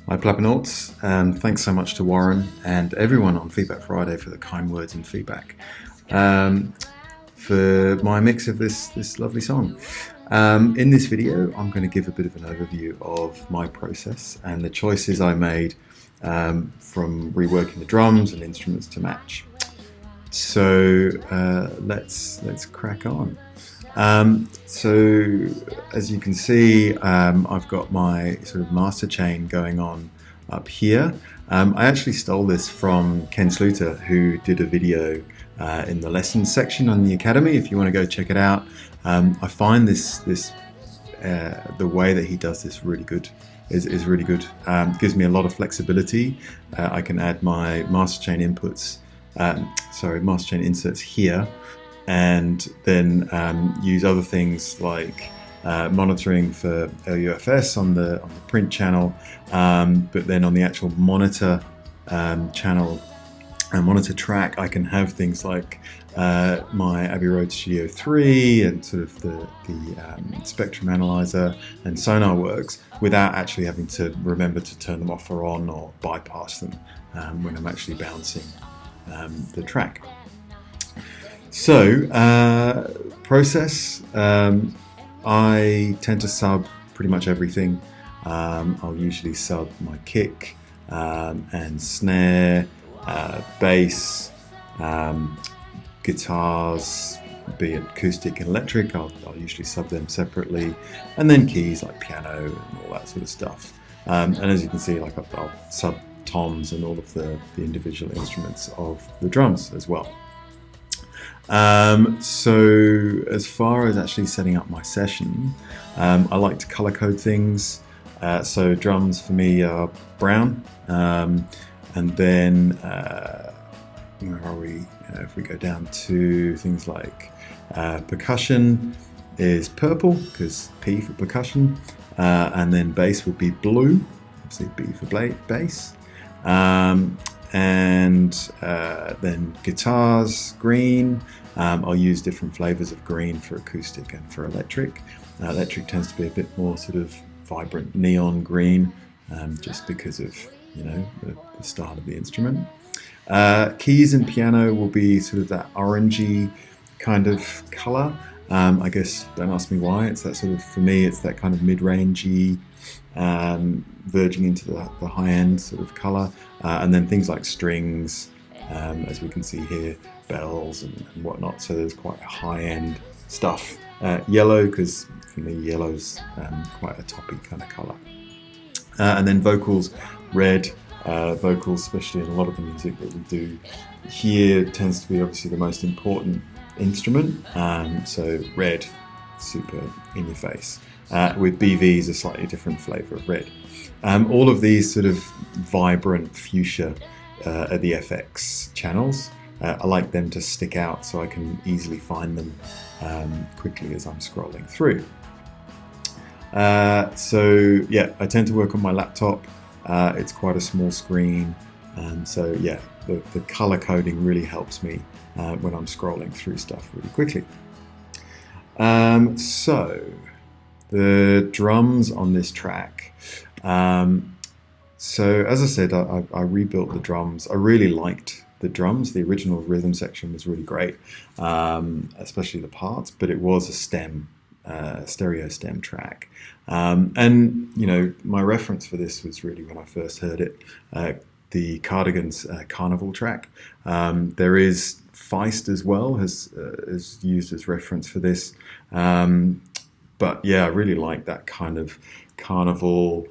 My Plappernauts, thanks so much to Warren and everyone on Feedback Friday for the kind words and feedback for my mix of this lovely song. In this video, I'm going to give a bit of an overview of my process and the choices I made from reworking the drums and instruments to match. So let's crack on. So as you can see, I've got my sort of master chain going on up here. I actually stole this from Ken Sluter, who did a video in the lessons section on the Academy. If you want to go check it out, I find the way that he does this really good. Is really good. Gives me a lot of flexibility. I can add my master chain inputs. Master chain inserts here, and then use other things like monitoring for LUFS on the print channel, but then on the actual monitor channel and monitor track, I can have things like my Abbey Road Studio 3 and sort of the spectrum analyzer and sonar works without actually having to remember to turn them off or on or bypass them when I'm actually bouncing the track. So, process, I tend to sub pretty much everything. I'll usually sub my kick and snare, bass, guitars, be it acoustic and electric, I'll usually sub them separately, and then keys like piano and all that sort of stuff. And as you can see, like I'll sub toms and all of the individual instruments of the drums as well. So as far as actually setting up my session, I like to color code things. So drums for me are brown, and then where are we? If we go down to things like percussion is purple, because P for percussion, and then bass would be blue, obviously B for bass. And then guitars, green. I'll use different flavors of green for acoustic and for electric. Electric tends to be a bit more sort of vibrant neon green, just because of the style of the instrument. Keys and piano will be sort of that orangey kind of color. I guess don't ask me why. It's that sort of, for me, it's that kind of mid-rangey, verging into the high-end sort of color, and then things like strings, as we can see here, bells and whatnot. So there's quite high-end stuff. Yellow, because for me yellow's quite a toppy kind of color. And then vocals, red. Vocals, especially in a lot of the music that we do here, tends to be obviously the most important instrument. So red, super in your face. With BVs, a slightly different flavour of red. All of these sort of vibrant fuchsia are the FX channels. I like them to stick out so I can easily find them quickly as I'm scrolling through. So yeah, I tend to work on my laptop. It's quite a small screen, so yeah, the color coding really helps me when I'm scrolling through stuff really quickly. So the drums on this track. So as I said, I rebuilt the drums. I really liked the drums. The original rhythm section was really great, especially the parts, but it was a stereo stem track. And my reference for this was really when I first heard it, the Cardigans Carnival track. There is Feist as well, is used as reference for this. But yeah, I really like that kind of carnival,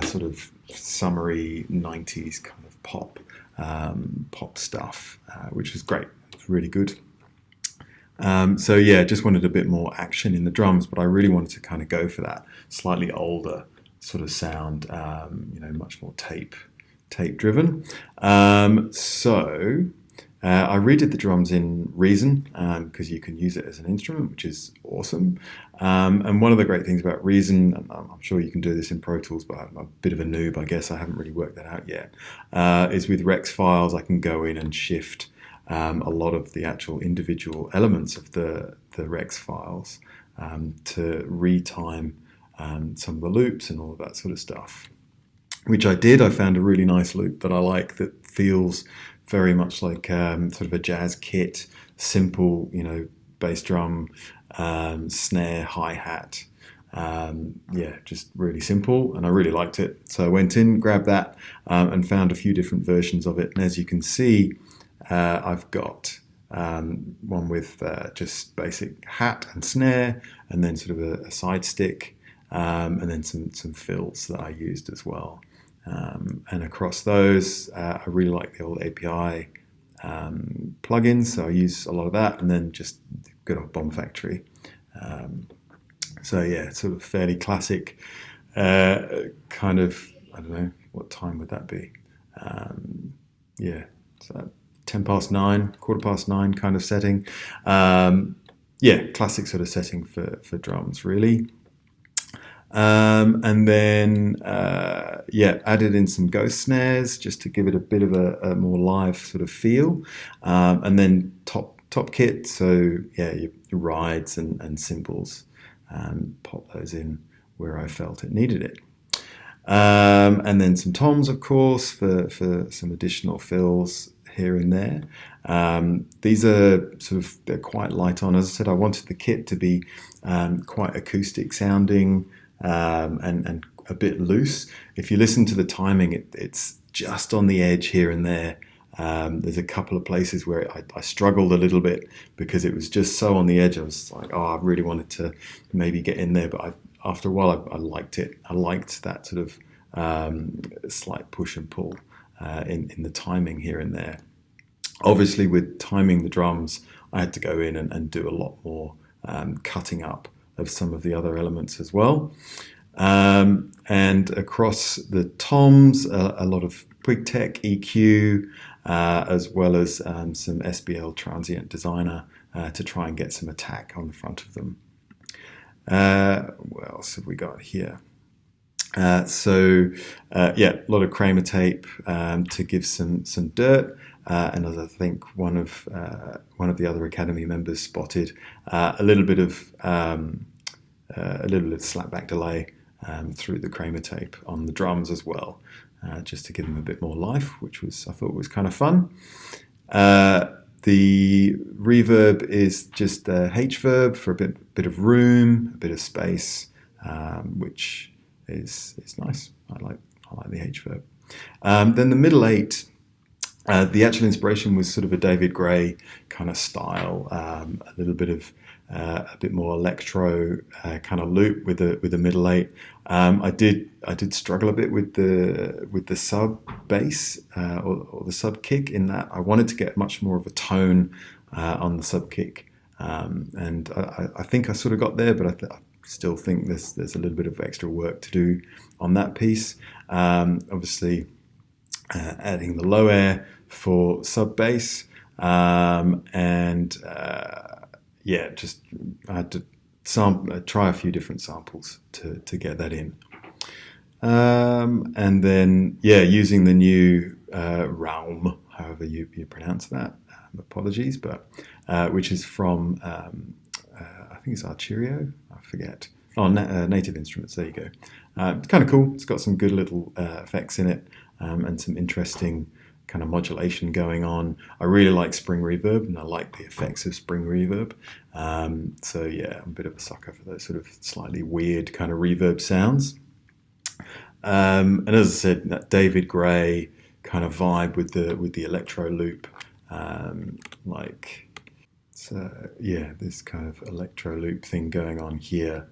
sort of summery 90s kind of pop stuff, which was great. It was really good. So yeah, just wanted a bit more action in the drums, but I really wanted to kind of go for that slightly older sort of sound, much more tape driven. So I redid the drums in Reason, because you can use it as an instrument, which is awesome. And one of the great things about Reason, and I'm sure you can do this in Pro Tools, but I'm a bit of a noob, I guess. I haven't really worked that out yet. Is with Rex files, I can go in and shift a lot of the actual individual elements of the Rex files to retime some of the loops and all of that sort of stuff. which I did. I found a really nice loop that I like that feels very much like sort of a jazz kit, simple, bass drum, snare, hi-hat. Yeah, just really simple, and I really liked it. So I went in, grabbed that, and found a few different versions of it. And as you can see, I've got one with just basic hat and snare, and then sort of a side stick, and then some fills that I used as well. And across those, I really like the old API plugins, so I use a lot of that, and then just good old Bomb Factory. So yeah, sort of fairly classic kind of, I don't know, what time would that be? Yeah, so 9:10, 9:15 kind of setting. Yeah, classic sort of setting for drums, really. And then, yeah, added in some ghost snares just to give it a bit of a more live sort of feel. And then top kit, so yeah, your rides and cymbals, pop those in where I felt it needed it. And then some toms, of course, for some additional fills here and there. These are they're quite light on. As I said, I wanted the kit to be quite acoustic sounding, and a bit loose. If you listen to the timing, it's just on the edge here and there. There's a couple of places where I struggled a little bit because it was just so on the edge. I was like, I really wanted to maybe get in there, but after a while I liked it. I liked that sort of slight push and pull in the timing here and there. Obviously, with timing the drums, I had to go in and do a lot more cutting up of some of the other elements as well. And across the toms, a lot of QuickTech EQ, as well as some SBL Transient Designer to try and get some attack on the front of them. What else have we got here? Yeah, a lot of Kramer tape to give some dirt. And as I think one of the other Academy members spotted, a little bit of slapback delay through the Kramer tape on the drums as well, just to give them a bit more life, which I thought was kind of fun. The reverb is just a H-verb for a bit of room, a bit of space, which is nice. I like the H-verb. Then the middle eight. The actual inspiration was sort of a David Gray kind of style, a little bit of a bit more electro kind of loop with the middle eight. I did struggle a bit with the sub bass or the sub kick, in that I wanted to get much more of a tone on the sub kick, and I think I sort of got there, but I still think there's a little bit of extra work to do on that piece. Obviously, adding the low air for sub bass, and yeah, just I had to try a few different samples to get that in, and then yeah, using the new Realm, however you pronounce that. Apologies, but which is from I think it's Arturio. I forget. Oh, Native Instruments. There you go. It's kind of cool. It's got some good little effects in it, and some interesting kind of modulation going on. I really like spring reverb, and I like the effects of spring reverb. So yeah, I'm a bit of a sucker for those sort of slightly weird kind of reverb sounds. And as I said, that David Gray kind of vibe with the electro loop, yeah, this kind of electro loop thing going on here.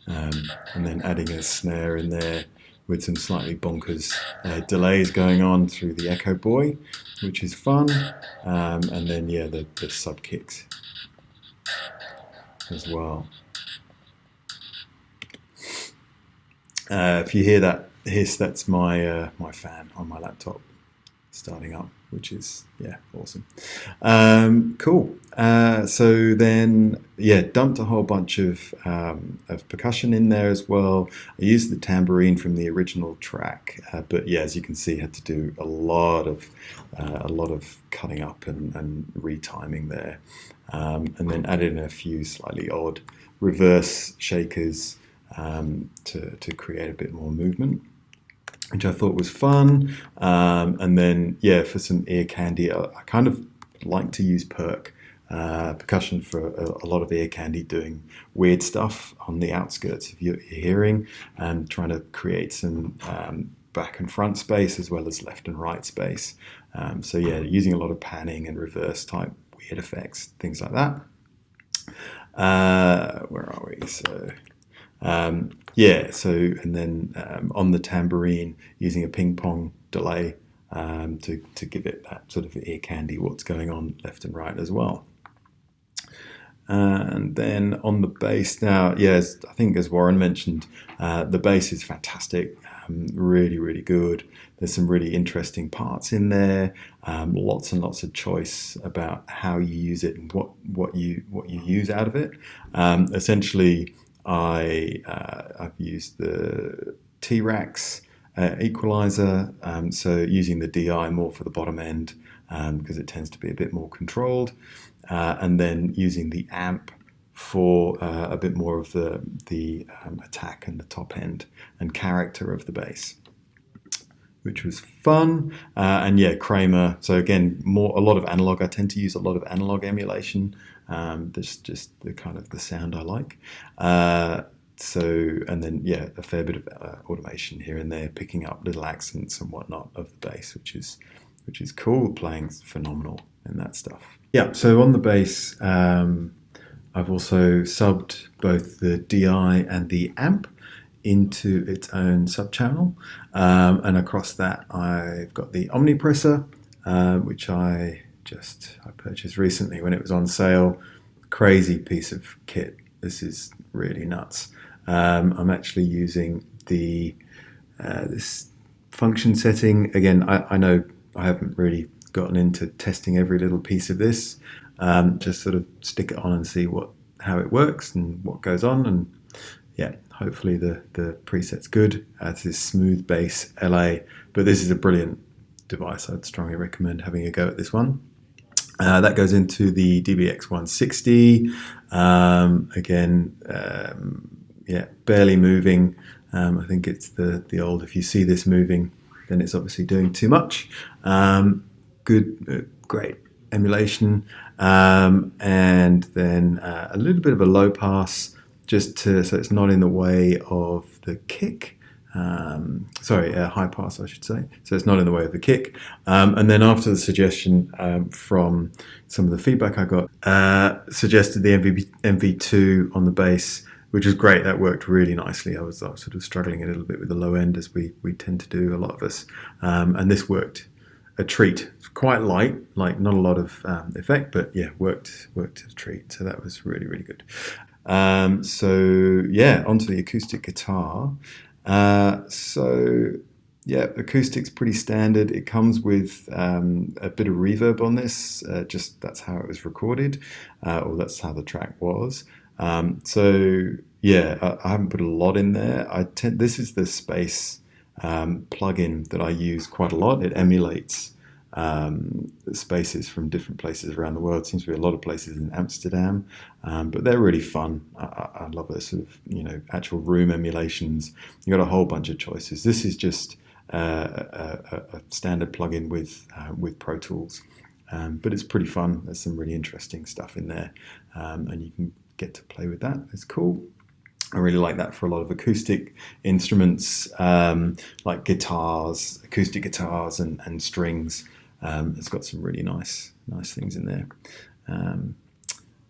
And then adding a snare in there with some slightly bonkers delays going on through the Echo Boy, which is fun. And then yeah, the sub kicks as well. If you hear that hiss, that's my fan on my laptop starting up, which is yeah, awesome. Cool. So then yeah, dumped a whole bunch of percussion in there as well. I used the tambourine from the original track, but yeah, as you can see, had to do a lot of cutting up and retiming there, and then added in a few slightly odd reverse shakers to create a bit more movement, which I thought was fun. And then, yeah, for some ear candy, I kind of like to use percussion for a lot of ear candy, doing weird stuff on the outskirts of your hearing and trying to create some back and front space as well as left and right space. So yeah, using a lot of panning and reverse type weird effects, things like that. Where are we? So yeah, so and then on the tambourine, using a ping pong delay to give it that sort of ear candy, what's going on left and right as well. And then on the bass now, yes, I think as Warren mentioned, the bass is fantastic, really, really good. There's some really interesting parts in there, lots and lots of choice about how you use it and what you use out of it. Essentially, I've used the T-Rax equalizer, so using the DI more for the bottom end because it tends to be a bit more controlled. And then using the amp for a bit more of the attack and the top end and character of the bass, which was fun. And yeah, Kramer. So again, a lot of analog. I tend to use a lot of analog emulation. That's just the kind of the sound I like. And then yeah, a fair bit of automation here and there, picking up little accents and whatnot of the bass, which is cool. Playing phenomenal and that stuff. Yeah, so on the bass, I've also subbed both the DI and the amp into its own subchannel, and across that I've got the Omnipressor, which I purchased recently when it was on sale. Crazy piece of kit. This is really nuts. I'm actually using this function setting again. I know I haven't really gotten into testing every little piece of this. Just sort of stick it on and see how it works and what goes on, and yeah, hopefully the preset's good. It's this smooth bass LA, but this is a brilliant device. I'd strongly recommend having a go at this one. That goes into the DBX 160. Again, yeah, barely moving. I think it's the old, if you see this moving, then it's obviously doing too much. Good, great emulation, and then a little bit of a low pass, so it's not in the way of the kick. High pass, I should say. So it's not in the way of the kick. And then after the suggestion from some of the feedback I got, suggested the MV2 on the bass, which was great. That worked really nicely. I was sort of struggling a little bit with the low end, as we tend to do, a lot of us. And this worked a treat. It's quite light, like not a lot of effect, but yeah, worked as a treat. So that was really, really good. So yeah, onto the acoustic guitar. So yeah, acoustic's pretty standard. It comes with a bit of reverb on this. Just that's how it was recorded, or that's how the track was. So yeah, I haven't put a lot in there. This is the space plugin that I use quite a lot. It emulates spaces from different places around the world. Seems to be a lot of places in Amsterdam, but they're really fun. I love those sort of actual room emulations. You got a whole bunch of choices. This is just a standard plugin with Pro Tools, but it's pretty fun. There's some really interesting stuff in there, and you can get to play with that. It's cool. I really like that for a lot of acoustic instruments, like guitars, acoustic guitars and strings. It's got some really nice things in there.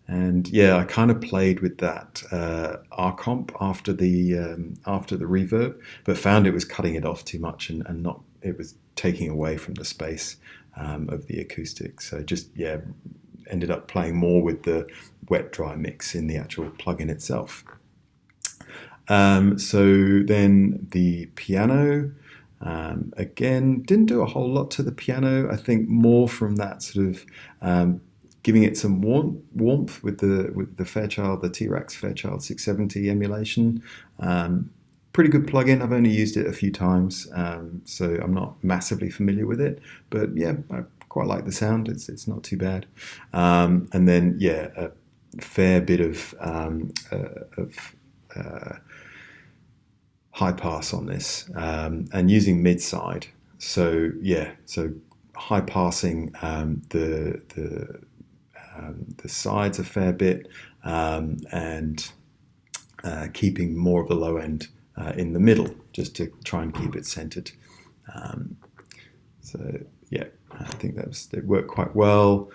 And yeah, I kind of played with that R-comp after the reverb, but found it was cutting it off too much and not, it was taking away from the space of the acoustic. So just, yeah, ended up playing more with the wet-dry mix in the actual plugin itself. So then the piano, again, didn't do a whole lot to the piano. I think more from that sort of giving it some warmth with the Fairchild, the T-Rax Fairchild 670 emulation. Pretty good plugin. I've only used it a few times, so I'm not massively familiar with it. But yeah, I quite like the sound. It's not too bad. And then yeah, a fair bit of high pass on this, and using mid side. So yeah, so high passing the sides a fair bit, and keeping more of the low end in the middle, just to try and keep it centered. Um, so yeah, I think it worked quite well.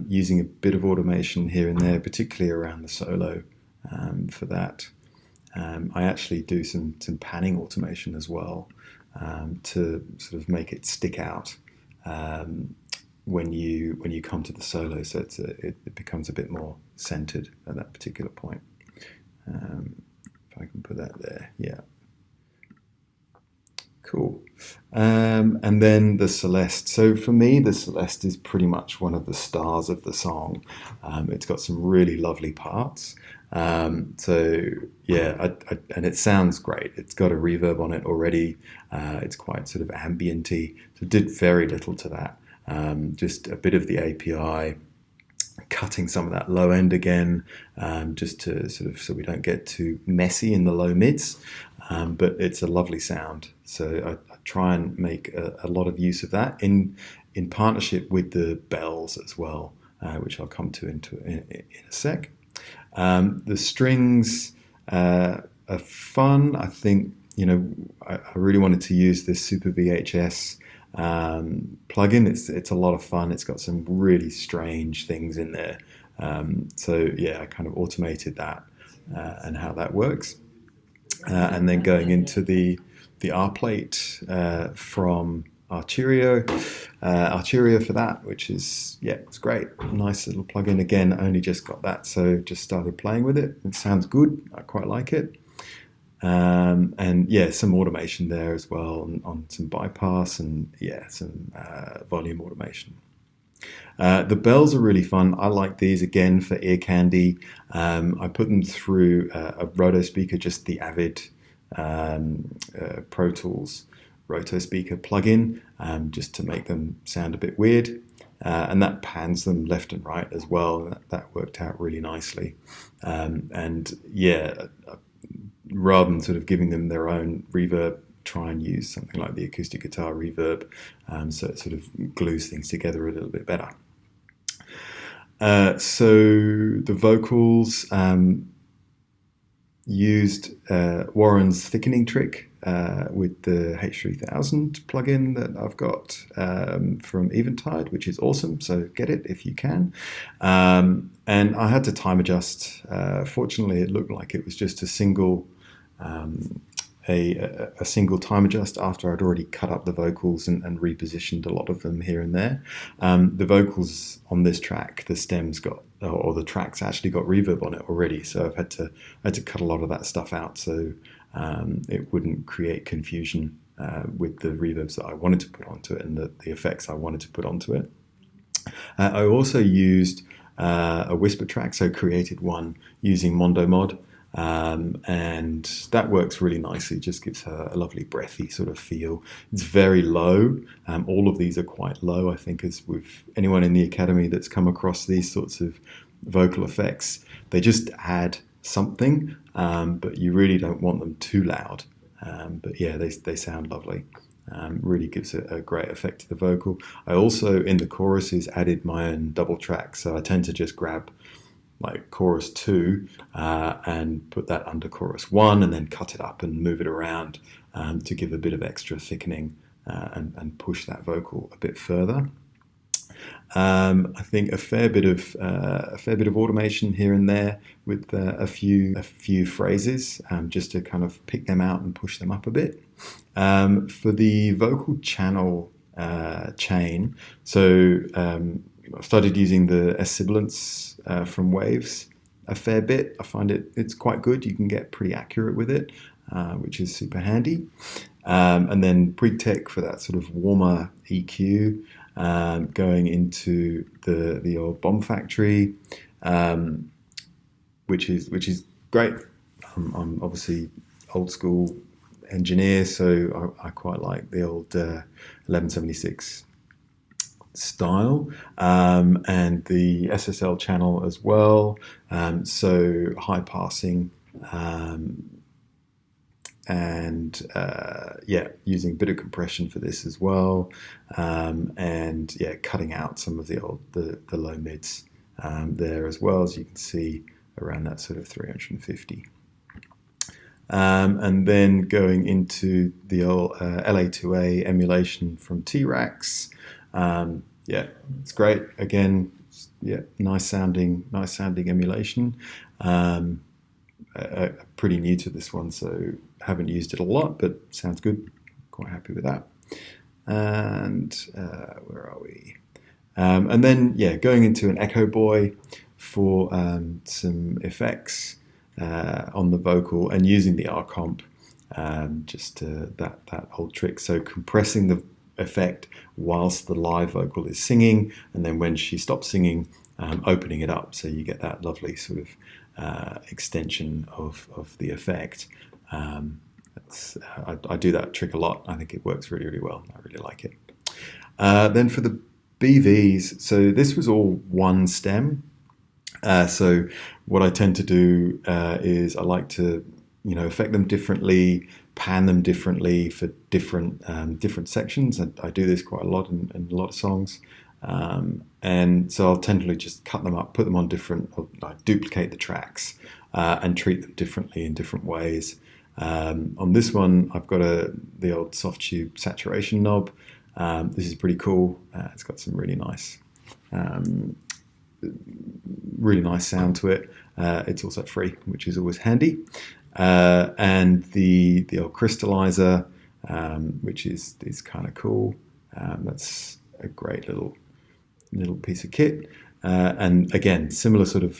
Using a bit of automation here and there, particularly around the solo for that. I actually do some panning automation as well, to sort of make it stick out when you come to the solo, so it becomes a bit more centered at that particular point. If I can put that there, yeah. Cool. And then the Celeste. So for me, the Celeste is pretty much one of the stars of the song. It's got some really lovely parts. So yeah, and it sounds great. It's got a reverb on it already. It's quite sort of ambienty. So did very little to that. Just a bit of the API, cutting some of that low end again, just to sort of, so we don't get too messy in the low mids. But it's a lovely sound. So I try and make a lot of use of that in partnership with the bells as well, which I'll come to in a sec. The strings are fun. I think, I really wanted to use this Super VHS plugin. It's a lot of fun. It's got some really strange things in there. So yeah, I kind of automated that and how that works. And then going into the R plate from Arturia for that, which is, yeah, it's great. Nice little plugin. Again, only just got that, so just started playing with it. It sounds good. I quite like it. And yeah, some automation there as well on some bypass, and yeah, some volume automation. The bells are really fun. I like these again for ear candy. I put them through a roto speaker, just the Avid Pro Tools roto speaker plugin, just to make them sound a bit weird. And that pans them left and right as well. That worked out really nicely. And yeah, rather than sort of giving them their own reverb, try and use something like the acoustic guitar reverb, so it sort of glues things together a little bit better. So the vocals used Warren's thickening trick with the H3000 plugin that I've got from Eventide, which is awesome, so get it if you can. And I had to time adjust. Fortunately, it looked like it was just a single a single time adjust after I'd already cut up the vocals and repositioned a lot of them here and there. The vocals on this track, the stems or the tracks actually got reverb on it already, so I've had to cut a lot of that stuff out, so it wouldn't create confusion with the reverbs that I wanted to put onto it and the effects I wanted to put onto it. I also used a whisper track, so created one using Mondo Mod. And that works really nicely. It just gives her a lovely breathy sort of feel. It's very low. All of these are quite low, I think, as with anyone in the Academy that's come across these sorts of vocal effects. They just add something, but you really don't want them too loud. But yeah, they sound lovely. Really gives a great effect to the vocal. I also, in the choruses, added my own double track. So I tend to just grab like chorus 2 and put that under chorus 1 and then cut it up and move it around to give a bit of extra thickening and push that vocal a bit further. I think a fair bit of automation here and there with a few phrases, just to kind of pick them out and push them up a bit. For the vocal channel chain, so I've started using the S-sibilance from Waves a fair bit. I find it's quite good. You can get pretty accurate with it, which is super handy. And then Pre-Tech for that sort of warmer EQ, going into the old Bomb Factory, which is great. I'm obviously old school engineer, so I quite like the old 1176 style, and the SSL channel as well. So high passing using a bit of compression for this as well, and cutting out some of the low mids there as well, as you can see around that sort of 350. And then going into the old LA2A emulation from T-Rax. It's great. Again, nice sounding emulation. Pretty new to this one, so haven't used it a lot, but sounds good. Quite happy with that. And where are we? And then going into an Echo Boy for some effects on the vocal, and using the R comp, that old trick. So compressing the effect whilst the live vocal is singing, and then when she stops singing, opening it up, so you get that lovely sort of extension of the effect. I do that trick a lot. I think it works really, really well. I really like it. Then for the BVs, so this was all one stem. So what I tend to do is I like to, affect them differently, pan them differently for different sections. I do this quite a lot in a lot of songs. And so I'll tend to just cut them up, put them on duplicate the tracks, and treat them differently in different ways. On this one, I've got the old soft tube saturation knob. This is pretty cool. It's got some really nice sound to it. It's also free, which is always handy. And the old crystallizer, which is kind of cool. That's a great little piece of kit. And again, similar sort of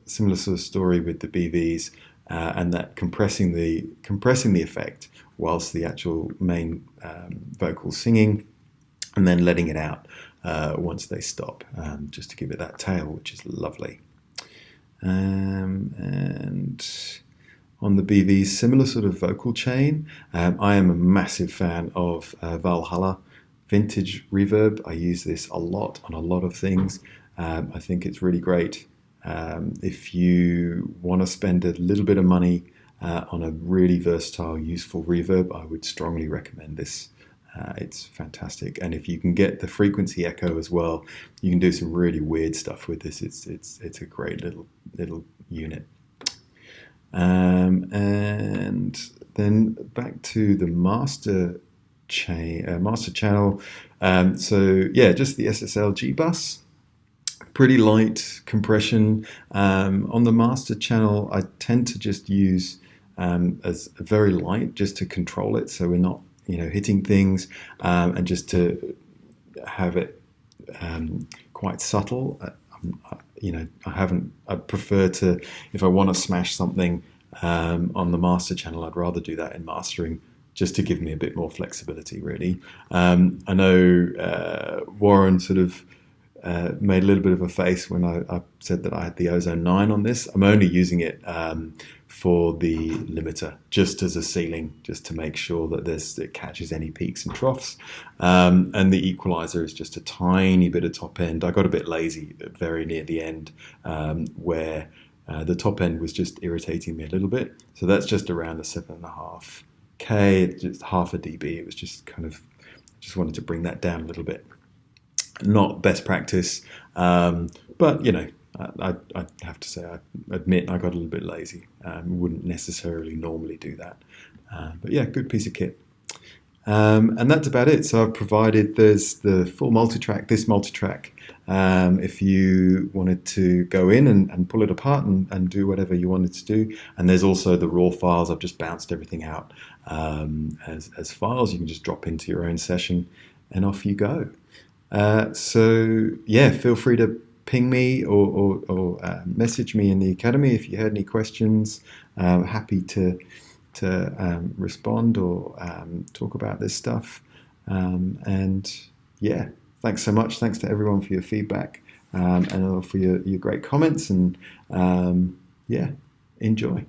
story with the BVs, and that compressing the effect whilst the actual main vocal's singing, and then letting it out once they stop, just to give it that tail, which is lovely. And on the BVs, similar sort of vocal chain. I am a massive fan of Valhalla vintage reverb. I use this a lot on a lot of things. I think it's really great. If you want to spend a little bit of money on a really versatile, useful reverb, I would strongly recommend this. It's fantastic, and if you can get the frequency echo as well, you can do some really weird stuff with this. It's a great little unit. And then back to the master channel. Just the SSL bus. Pretty light compression. On the master channel, I tend to just use as very light, just to control it, so we're not hitting things, and just to have it quite subtle. I prefer to, if I want to smash something on the master channel, I'd rather do that in mastering, just to give me a bit more flexibility, really. I know Warren sort of made a little bit of a face when I said that I had the Ozone 9 on this. I'm only using it for the limiter, just as a ceiling, just to make sure that it catches any peaks and troughs. And the equalizer is just a tiny bit of top end. I got a bit lazy very near the end, where the top end was just irritating me a little bit. So that's just around the 7.5K, just half a dB. It was just just wanted to bring that down a little bit. Not best practice, but I have to say, I admit I got a little bit lazy. Wouldn't necessarily normally do that, but yeah, good piece of kit. And that's about it. So I've provided, there's the full multitrack, this multitrack, if you wanted to go in and pull it apart and do whatever you wanted to do. And there's also the raw files. I've just bounced everything out as files. You can just drop into your own session and off you go. Feel free to ping me or message me in the Academy if you had any questions. Happy to respond or talk about this stuff. Thanks so much. Thanks to everyone for your feedback, and for your great comments, and enjoy.